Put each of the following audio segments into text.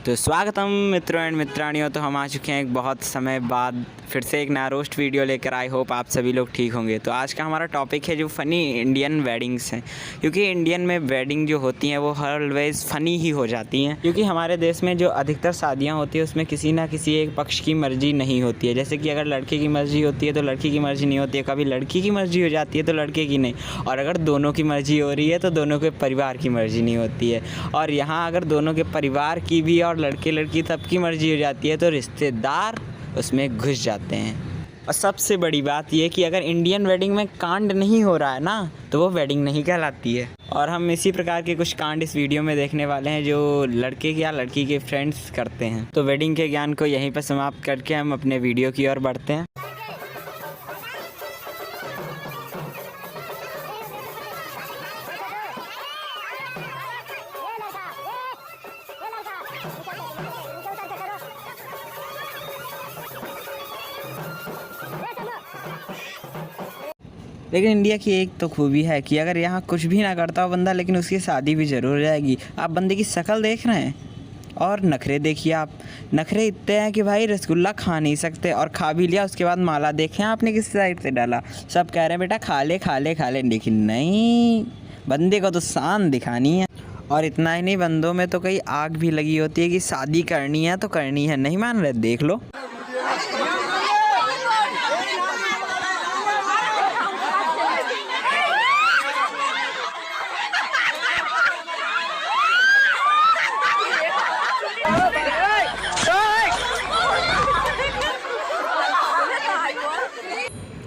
तो स्वागतम मित्रों एंड मित्राणियों। तो हम आ चुके हैं एक बहुत समय बाद फिर से एक नया रोस्ट वीडियो लेकर। आई होप आप सभी लोग ठीक होंगे। तो आज का हमारा टॉपिक है जो फ़नी इंडियन वेडिंग्स हैं, क्योंकि इंडियन में वेडिंग जो होती हैं वो ऑलवेज़ फ़नी ही हो जाती हैं। क्योंकि हमारे देश में जो अधिकतर शादियाँ होती है उसमें किसी ना किसी एक पक्ष की मर्ज़ी नहीं होती है। जैसे कि अगर लड़के की मर्ज़ी होती है तो लड़की की मर्ज़ी नहीं होती है, कभी लड़की की मर्ज़ी हो जाती है तो लड़के की नहीं, और अगर दोनों की मर्ज़ी हो रही है तो दोनों के परिवार की मर्ज़ी नहीं होती है। और यहाँ अगर दोनों के परिवार की भी और लड़के लड़की सबकी मर्ज़ी हो जाती है तो रिश्तेदार उसमें घुस जाते हैं। और सबसे बड़ी बात यह कि अगर इंडियन वेडिंग में कांड नहीं हो रहा है ना तो वो वेडिंग नहीं कहलाती है। और हम इसी प्रकार के कुछ कांड इस वीडियो में देखने वाले हैं जो लड़के या लड़की के फ्रेंड्स करते हैं। तो वेडिंग के ज्ञान को यहीं पर समाप्त करके हम अपने वीडियो की ओर बढ़ते हैं। लेकिन इंडिया की एक तो खूबी है कि अगर यहाँ कुछ भी ना करता हो बंदा, लेकिन उसकी शादी भी ज़रूर हो जाएगी। आप बंदे की शक्ल देख रहे हैं और नखरे देखिए आप। नखरे इतने हैं कि भाई रसगुल्ला खा नहीं सकते, और खा भी लिया उसके बाद माला देखें आपने किस साइड से डाला। सब कह रहे हैं बेटा खा ले खा ले खा ले, लेकिन नहीं, बंदे को तो शान दिखानी है। और इतना ही नहीं, बंदों में तो कई आग भी लगी होती है कि शादी करनी है तो करनी है। नहीं मान रहे, देख लो।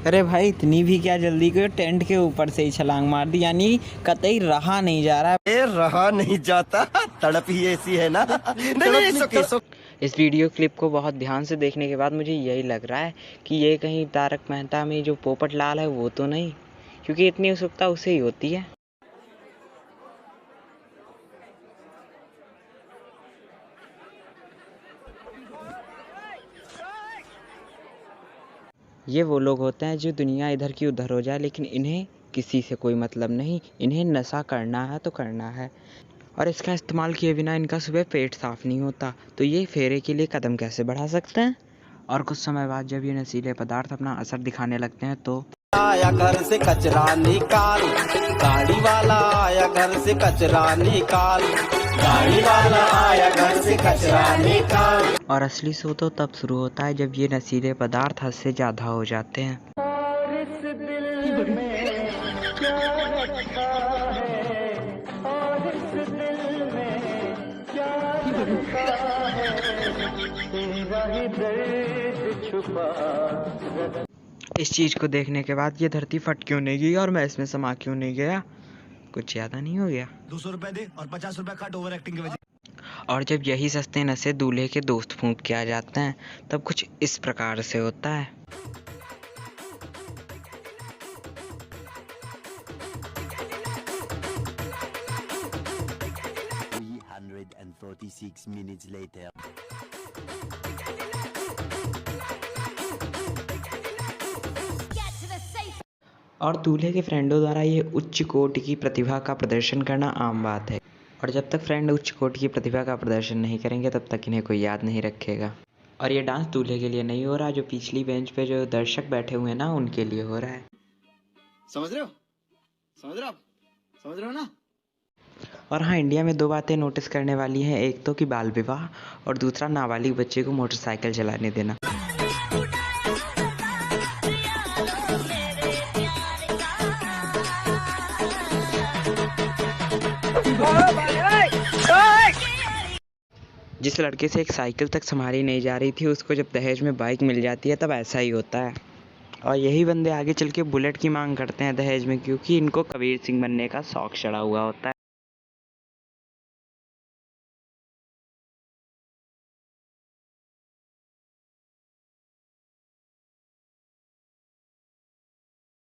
अरे भाई इतनी भी क्या जल्दी को, टेंट के ऊपर से ही छलांग मार दी, यानी कतई रहा नहीं जा रहा। रहा नहीं जाता, तड़प ही ऐसी है ना। नहीं, इस वीडियो क्लिप को बहुत ध्यान से देखने के बाद मुझे यही लग रहा है कि ये कहीं तारक मेहता में जो पोपट लाल है वो तो नहीं, क्योंकि इतनी उत्सुकता उसे ही होती है। ये वो लोग होते हैं जो दुनिया इधर की उधर हो जाए लेकिन इन्हें किसी से कोई मतलब नहीं, इन्हें नशा करना है तो करना है, और इसका इस्तेमाल किए बिना इनका सुबह पेट साफ नहीं होता। तो ये फेरे के लिए कदम कैसे बढ़ा सकते हैं? और कुछ समय बाद जब ये नशीले पदार्थ अपना असर दिखाने लगते हैं तो आया घर से कचरा निकाल, गाड़ी वाला आया घर से कचरा निकाल, गाड़ी वाला आया घर से कचरा निकाल। और असली शो तो तब शुरू होता है जब ये नशीले पदार्थ हद से ज़्यादा हो जाते हैं। और इस दिल में क्या रखा है, और इस दिल में क्या रखा है, तेरा ही दर्द छुपा। इस चीज़ को देखने के बाद ये धरती फट क्यों नहीं गई और मैं इसमें समा क्यों नहीं गया? कुछ ज़्यादा नहीं हो गया? 200 रुपए दे और 50 रुपए काट ओवर एक्टिंग के वजह। और जब यही सस्ते नशे दूल्हे के दोस्त फूंक के आ जाते हैं तब कुछ इस प्रकार से होता है। minutes later. और दूल्हे के फ्रेंडों द्वारा ये उच्च कोटि की प्रतिभा का प्रदर्शन करना आम बात है, और जब तक फ्रेंड उच्च कोटि की प्रतिभा का प्रदर्शन नहीं करेंगे तब तक इन्हें कोई याद नहीं रखेगा। और ये डांस दूल्हे के लिए नहीं हो रहा, जो पिछली बेंच पे जो दर्शक बैठे हुए हैं ना उनके लिए हो रहा है। समझ रहे हो? समझ रहे हो? समझ रहे हो ना? और हाँ, इंडिया में दो बातें नोटिस करने वाली हैं, एक तो कि बाल विवाह और दूसरा नाबालिग बच्चे को मोटरसाइकिल चलाने देना। जिस लड़के से एक साइकिल तक संभाली नहीं जा रही थी उसको जब दहेज में बाइक मिल जाती है तब ऐसा ही होता है। और यही बंदे आगे चल के बुलेट की मांग करते हैं दहेज में, क्योंकि इनको कबीर सिंह बनने का शौक चढ़ा हुआ होता है।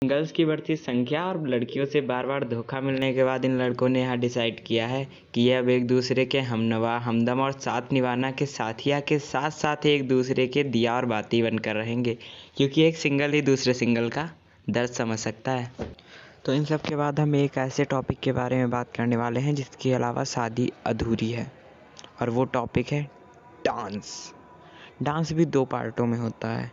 गर्ल्स की बढ़ती संख्या और लड़कियों से बार बार धोखा मिलने के बाद इन लड़कों ने यहाँ डिसाइड किया है कि ये अब एक दूसरे के हमनवा हमदम और साथ निभाना के साथिया के साथ साथ एक दूसरे के दिया और बाती बनकर रहेंगे, क्योंकि एक सिंगल ही दूसरे सिंगल का दर्द समझ सकता है। तो इन सब के बाद हम एक ऐसे टॉपिक के बारे में बात करने वाले हैं जिसके अलावा शादी अधूरी है, और वो टॉपिक है डांस। डांस भी 2 पार्टों में होता है।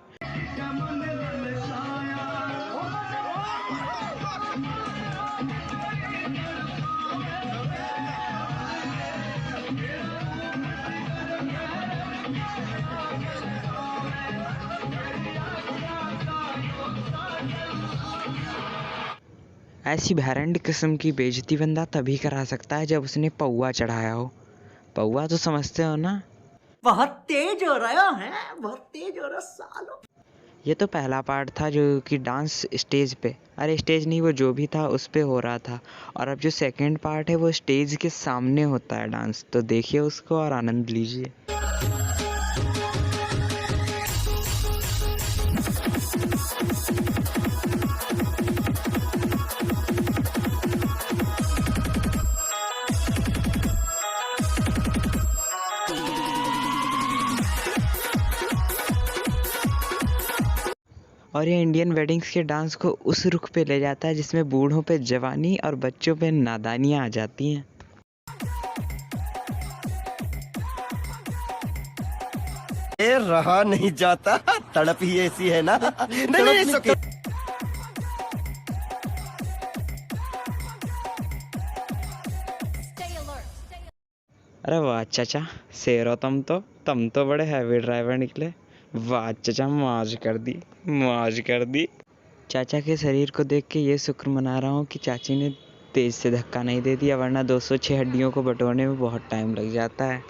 ऐसी भैरंड किस्म की बेइज्जती बंदा तभी करा सकता है जब उसने पौआ चढ़ाया हो। पौआ तो समझते हो ना? बहुत तेज हो रहा है, बहुत तेज हो रहा सालो। ये तो पहला पार्ट था जो कि डांस स्टेज पे, अरे स्टेज नहीं, वो जो भी था उस पे हो रहा था। और अब जो सेकंड पार्ट है वो स्टेज के सामने होता है डांस। तो देखिए उसको और आनंद लीजिए। और ये इंडियन वेडिंग्स के डांस को उस रुख पे ले जाता है जिसमें बूढ़ों पे जवानी और बच्चों पे नादानियाँ आ जाती हैं। रहा नहीं जाता, तड़प ही ऐसी है ना। नहीं नहीं अरे वाह चाचा, शेरो तुम तो बड़े हैवी ड्राइवर निकले। वाह चाचा, मौज कर दी, मौज कर दी। चाचा के शरीर को देख के ये शुक्र मना रहा हूँ कि चाची ने तेज से धक्का नहीं दे दिया, वरना 206 हड्डियों को बटोरने में बहुत टाइम लग जाता है।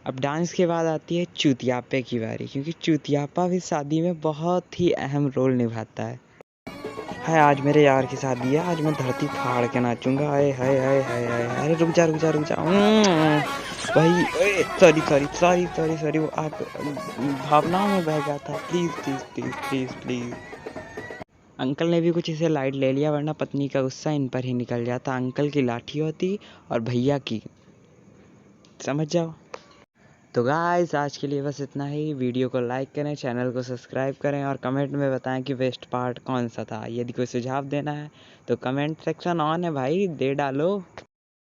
अब डांस के बाद आती है चूतियापे की बारी, क्योंकि चूतियापा भी शादी में बहुत ही अहम रोल निभाता है। आज मेरे यार की शादी है, आज मैं धरती फाड़ के नाचूंगा। हाय हाय हाय हाय हाय। अरे रुक जा भाई, sorry sorry sorry sorry sorry, वो आप भावनाओं में बह गया था। Please please please please please. Uncle ने भी कुछ इसे लाइट ले लिया, वरना पत्नी का गुस्सा इन पर ही निकल जाता। अंकल की लाठी होती और भैया की, समझ जाओ। तो गाइस आज के लिए बस इतना ही। वीडियो को लाइक करें, चैनल को सब्सक्राइब करें और कमेंट में बताएं कि बेस्ट पार्ट कौन सा था। यदि कोई सुझाव देना है तो कमेंट सेक्शन ऑन है भाई, दे डालो।